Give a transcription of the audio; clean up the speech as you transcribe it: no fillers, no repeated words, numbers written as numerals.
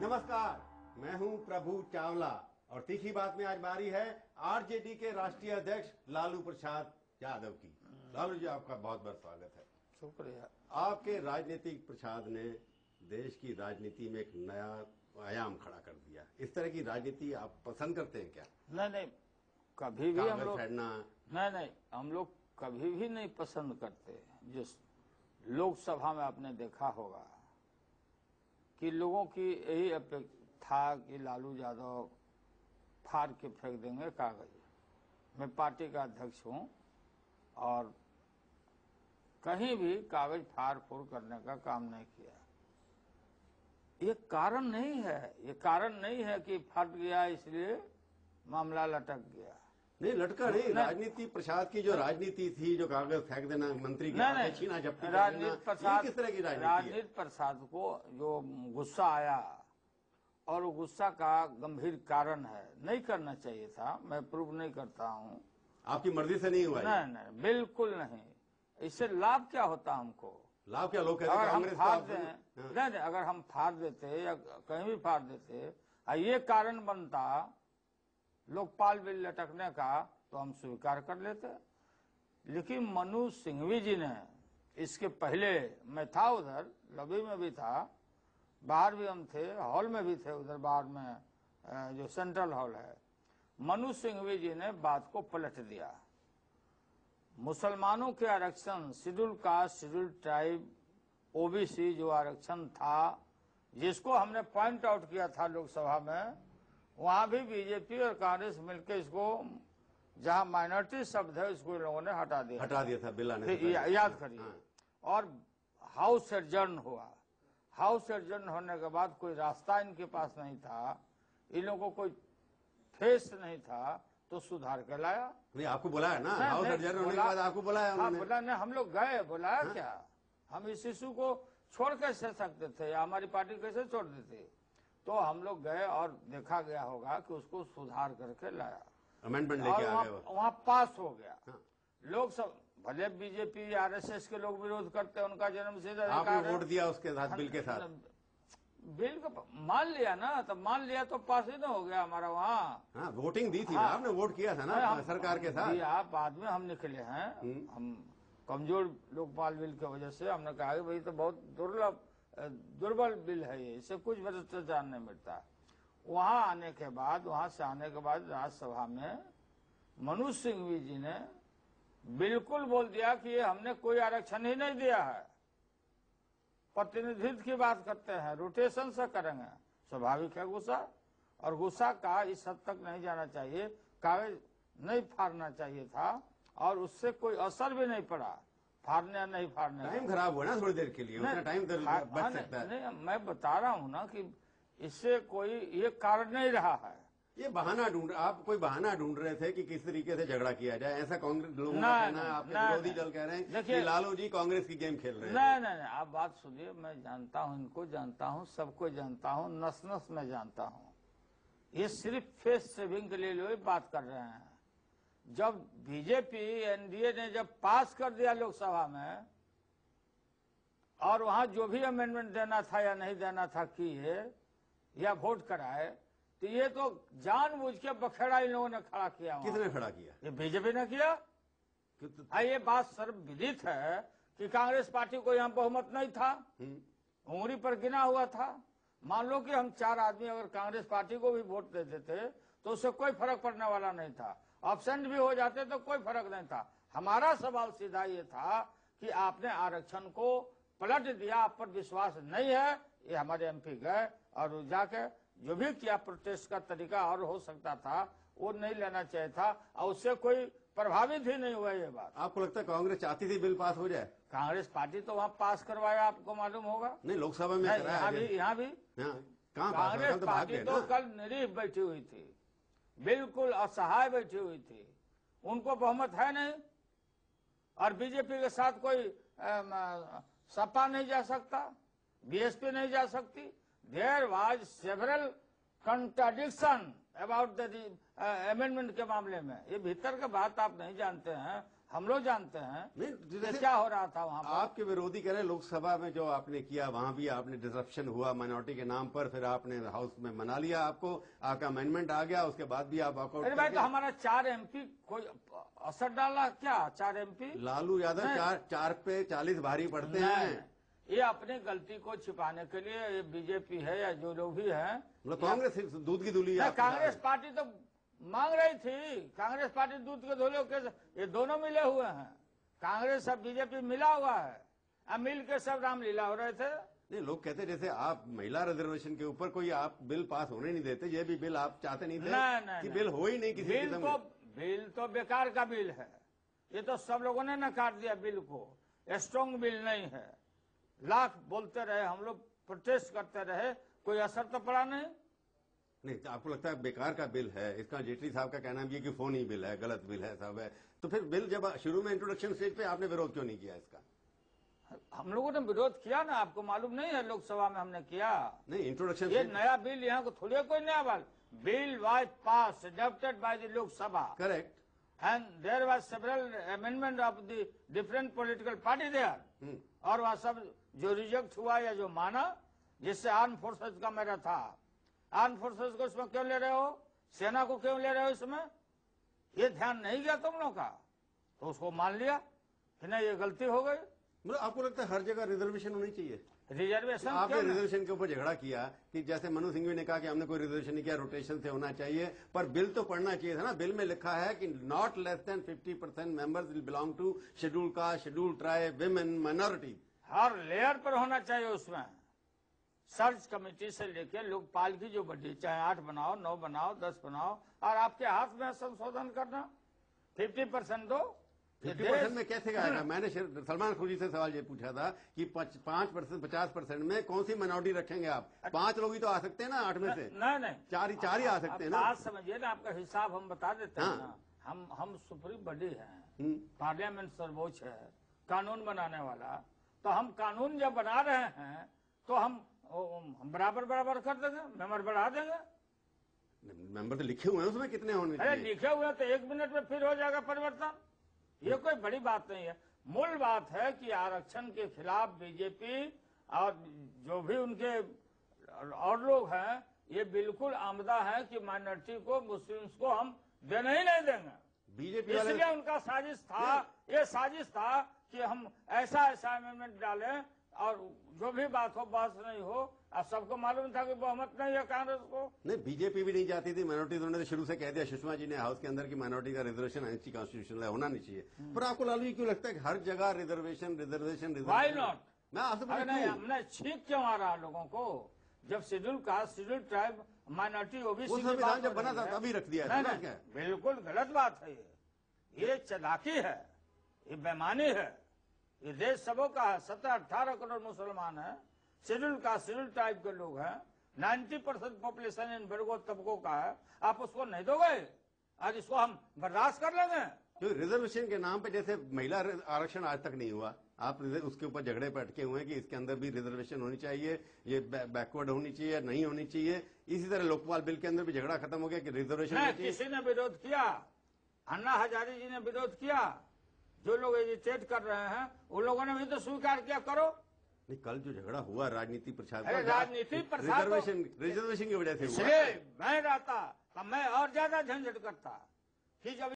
नमस्कार, मैं हूं प्रभु चावला और तीखी बात में आज बारी है आरजेडी के राष्ट्रीय अध्यक्ष लालू प्रसाद यादव की। लालू जी, आपका बहुत बहुत स्वागत है। शुक्रिया। आपके राजनीतिक प्रसाद ने देश की राजनीति में एक नया आयाम खड़ा कर दिया। इस तरह की राजनीति आप पसंद करते हैं क्या? नहीं, कभी भी हम लोग नहीं, हम लोग कभी भी नहीं पसंद करते। जिस लोकसभा में आपने देखा होगा कि लोगों की यही अपेक्षा था कि लालू यादव फाड़ के फेंक देंगे कागज। मैं पार्टी का अध्यक्ष हूं और कहीं भी कागज फाड़ फूड़ करने का काम नहीं किया। ये कारण नहीं है कि फट गया इसलिए मामला लटक गया। नहीं, लटका नहीं। राजनीति प्रसाद की जो राजनीति थी, जो कागज फेंक देना, मंत्री के छीना झपटी करना, ये किस तरह की राजनीति है? राजनीति प्रसाद को जो गुस्सा आया और वो गुस्सा का गंभीर कारण है, नहीं करना चाहिए था। मैं प्रूव नहीं करता हूँ। आपकी मर्जी से नहीं हुआ? नहीं, बिल्कुल नहीं। इससे लाभ क्या होता हमको? लाभ क्या? लोग अगर हम फाड़ दें, नहीं, अगर हम फाड़ देते या कहीं भी फाड़ देते, ये कारण बनता लोकपाल बिल लटकने का, तो हम स्वीकार कर लेते। लेकिन मनोज सिंघवी जी ने, इसके पहले मैं था उधर, लॉबी में भी था, बाहर भी हम थे, हॉल में भी थे, उधर बाहर में जो सेंट्रल हॉल है, मनोज सिंघवी जी ने बात को पलट दिया। मुसलमानों के आरक्षण, schedule caste, schedule tribe, OBC जो आरक्षण था, जिसको हमने पॉइंट आउट किया था लोकसभा में, वहां भी बीजेपी और कांग्रेस मिलकर इसको, जहां माइनॉरिटी शब्द है, इसको इन लोगों ने हटा दिया था बिल आने से। याद करिए। और हाउस एडजर्न हुआ। हाउस एडजर्न होने के बाद कोई रास्ता इनके पास नहीं था, इन लोगों को कोई फेस नहीं था, तो सुधार के लाया। नहीं, आपको बुलाया ना? हाउस एडजर्न होने के बाद आपको बुलाया उन्होंने? बोला नहीं, हम लोग गए, बुलाया क्या? हम इस इशू को छोड़ कैसे सकते थे, या हमारी पार्टी कैसे छोड़ देती? तो हम लोग गए और देखा गया होगा कि उसको सुधार करके लाया, अमेंडमेंट लेके आ गए, वहाँ पास हो गया। लोग सब, भले बीजेपी आरएसएस के लोग विरोध करते हैं, उनका जन्मसिद्ध अधिकार है। आपने वोट दिया उसके साथ, बिल के साथ? बिल को मान लिया ना, तो मान लिया तो पास ही ना हो गया हमारा वहाँ। हाँ, वोटिंग दी थी ना आपने, वोट किया था ना सरकार के साथ। बाद में हम निकले हैं, हम कमजोर लोकपाल बिल की वजह से हमने कहा कि भाई तो बहुत दुर्बल बिल है ये, इससे कुछ भ्रष्टाचार नहीं मिलता। वहां आने के बाद, वहां से आने के बाद राज्यसभा में मनोज सिंघवी जी ने बिल्कुल बोल दिया कि ये हमने कोई आरक्षण ही नहीं दिया है, प्रतिनिधित्व की बात करते हैं, रोटेशन से करेंगे। स्वाभाविक है गुस्सा, और गुस्सा का इस हद तक नहीं जाना चाहिए, कागज नहीं फाड़ना चाहिए था, और उससे कोई असर भी नहीं पड़ा, फाड़ने या नहीं फाड़ने। टाइम खराब हुआ ना थोड़ी देर के लिए, उतना टाइम बच सकता है। नहीं, मैं बता रहा हूँ ना कि इससे कोई ये कारण नहीं रहा है। ये बहाना आप कोई बहाना ढूंढ रहे थे कि किस तरीके से झगड़ा किया जाए, ऐसा कांग्रेस लोगों का कहना है। आपके विरोधी दल कह रहे हैं कि लालू जी कांग्रेस की गेम खेल रहे हैं। नहीं, आप बात सुनिए। मैं जानता हूँ, इनको जानता हूँ, सबको जानता हूँ, नस नस में जानता हूँ। ये सिर्फ फेस सेविंग के लिए लोग बात कर रहे हैं। जब बीजेपी एनडीए ने जब पास कर दिया लोकसभा में, और वहां जो भी अमेंडमेंट देना था या नहीं देना था किए या वोट कराए, तो ये तो जानबूझ के बखेड़ा इन लोगों ने खड़ा किया। किसने खड़ा किया? ये बीजेपी ने किया। ये बात सर्वविदित है कि कांग्रेस पार्टी को यहाँ बहुमत नहीं था, उंगली पर गिना हुआ था। मान लो कि हम 4 आदमी अगर कांग्रेस पार्टी को भी वोट देते थे तो उससे कोई फर्क पड़ने वाला नहीं था, एब्सेंट भी हो जाते तो कोई फर्क नहीं था। हमारा सवाल सीधा ये था कि आपने आरक्षण को पलट दिया, आप पर विश्वास नहीं है। ये हमारे एमपी गए और जाके जो भी किया, प्रोटेस्ट का तरीका और हो सकता था, वो नहीं लेना चाहिए था, और उससे कोई प्रभावित ही नहीं हुआ। ये बात आपको लगता है कांग्रेस चाहती थी बिल पास हो जाए? कांग्रेस पार्टी तो वहाँ पास करवाया, आपको मालूम होगा। नहीं, लोकसभा में यहाँ भी कांग्रेस पार्टी तो कल निरीह बैठी हुई थी, बिल्कुल असहाय बैठी हुई थी, उनको बहुमत है नहीं। और बीजेपी के साथ कोई सपा नहीं जा सकता, बीएसपी नहीं जा सकती। There was several contradiction about the amendment के मामले में। ये भीतर के बात आप नहीं जानते हैं, हम लोग जानते हैं नहीं, कि क्या हो रहा था वहाँ पर। आपके विरोधी कह रहे हैं लोकसभा में जो आपने किया वहां भी आपने डिसरप्शन हुआ माइनॉरिटी के नाम पर, फिर आपने हाउस में मना लिया, आपको आपका अमेंडमेंट आ गया, उसके बाद भी आप वॉकआउट। अरे भाई, तो हमारा 4 MP कोई असर डाला क्या? 4 MP लालू यादव 4 पे 40 भारी पड़ते हैं। ये अपनी गलती को छिपाने के लिए ये बीजेपी है या जो लोग भी है, मतलब कांग्रेस दूध की धुली। कांग्रेस पार्टी तो मांग रही थी, कांग्रेस पार्टी दूध के धुले के, ये दोनों मिले हुए हैं, कांग्रेस और बीजेपी मिला हुआ है, अब मिल के सब रामलीला हो रहे थे। नहीं, लोग कहते जैसे आप महिला रिजर्वेशन के ऊपर कोई आप बिल पास होने नहीं देते, ये भी बिल आप चाहते नहीं थे कि बिल हो ही नहीं किसी बिल तो बेकार का बिल है, ये तो सब लोगों ने नकार दिया बिल को, स्ट्रॉन्ग बिल नहीं है, लाख बोलते रहे हम लोग, प्रोटेस्ट करते रहे, कोई असर तो पड़ा नहीं। नहीं, आपको लगता है बेकार का बिल है? इसका जेटली साहब का कहना भी है कि फोनी बिल है, गलत बिल है, सब है, तो फिर बिल जब शुरू में इंट्रोडक्शन स्टेज पे आपने विरोध क्यों नहीं किया इसका? हम लोगों ने विरोध किया ना, आपको मालूम नहीं है, लोकसभा में हमने किया। नहीं, इंट्रोडक्शन, ये नया बिल यहाँ को थोड़ी कोई नया bill was pass adopted by the Lok Sabha, correct, and there was several amendment of the different political party there, और वह सब जो रिजेक्ट हुआ या जो माना, जिससे आर्म फोर्सेस का मेरा था, आर्म फोर्सेस को इसमें क्यों ले रहे हो, सेना को क्यों ले रहे हो इसमें, ये ध्यान नहीं गया तुम लोग का, तो उसको मान लिया कि नहीं ये गलती हो गई। मतलब आपको लगता है हर जगह रिजर्वेशन होनी चाहिए? रिजर्वेशन आपने रिजर्वेशन के ऊपर झगड़ा किया कि जैसे मनु सिंघवी ने कहा कि हमने कोई रिजर्वेशन नहीं किया, रोटेशन से होना चाहिए, पर बिल तो पढ़ना चाहिए था ना। बिल में लिखा है कि not less than 50% members will belong to schedule caste, schedule tribe, women, minority. हर लेयर पर होना चाहिए उसमें, सर्च कमेटी से लेके लोकपाल की जो बड़ी, चाहे 8 बनाओ, 9 बनाओ, 10 बनाओ, और आपके हाथ में संशोधन करना, 50% दो। 50% में कैसे आएगा? मैंने सलमान खुर्शी से सवाल ये पूछा था कि 5%, 50% में कौन सी माइनॉरिटी रखेंगे आप? 5 लोग ही तो आ सकते हैं ना 8 में से। नहीं, 4 ही आ सकते हैं ना। बात समझिए ना, आपका हिसाब हम बता देते हैं ना। हम सुप्रीम बॉडी हैं, पार्लियामेंट सर्वोच्च है, कानून बनाने वाला, तो हम कानून जब बना रहे हैं तो हम बराबर कर देंगे, मेंबर बढ़ा देंगे। मेंबर तो लिखे हुए हैं उसमें कितने होने चाहिए? अरे लिखे हुए तो 1 मिनट में फिर हो जाएगा परिवर्तन, ये कोई बड़ी बात नहीं है। मूल बात है कि आरक्षण के खिलाफ बीजेपी और जो भी उनके और लोग हैं, ये बिल्कुल आमदा है कि माइनॉरिटी को, मुस्लिम्स को हम देने ही नहीं देंगे। बीजेपी इसलिए उनका साजिश था, ये साजिश था कि हम ऐसा अमेंडमेंट डालें और जो भी बात हो, बहस नहीं हो। अब सबको मालूम था कि बहुमत नहीं है कांग्रेस को। नहीं, बीजेपी भी नहीं चाहती थी माइनॉरिटी, उन्होंने तो शुरू से कह दिया, सुषमा जी ने हाउस के अंदर की माइनॉरिटी का रिजर्वेशन एंटी कॉन्स्टिट्यूशनल होना नहीं चाहिए। पर आपको लालू जी क्यों लगता है कि हर जगह रिजर्वेशन? Why not? मैं आपसे हमने छींक क्यों आ रहा लोगों को? जब schedule caste, schedule tribe, minority, OBC संविधान जब बना था तभी रख दिया। बिल्कुल गलत बात है, ये चालाकी है, ये बेईमानी है। ये देश सबों का है, 17-18 करोड़ मुसलमान है, शेड्यूल कास्ट, शेड्यूल ट्राइब के लोग हैं, 90% पॉपुलेशन इन वर्गों तबकों का है, आप उसको नहीं दोगे? आज इसको हम बर्दाश्त कर लेंगे? तो रिजर्वेशन के नाम पे जैसे महिला आरक्षण आज तक नहीं हुआ, आप उसके ऊपर झगड़े पे अटके हुए हैं कि इसके अंदर भी रिजर्वेशन होनी चाहिए, ये बैकवर्ड होनी चाहिए, नहीं होनी चाहिए। इसी तरह लोकपाल बिल के अंदर भी झगड़ा खत्म हो गया कि रिजर्वेशन। किसी ने विरोध किया? अन्ना हजारे जी ने विरोध किया? जो लोग एजिटेट कर रहे हैं उन लोगों ने भी तो स्वीकार किया, करो। नहीं, कल जो झगड़ा हुआ राजनीति प्रसाद, राजनीति प्रसाद रिजर्वेशन की वजह से हुआ। मैं रहता तब मैं और ज्यादा झंझट करता कि जब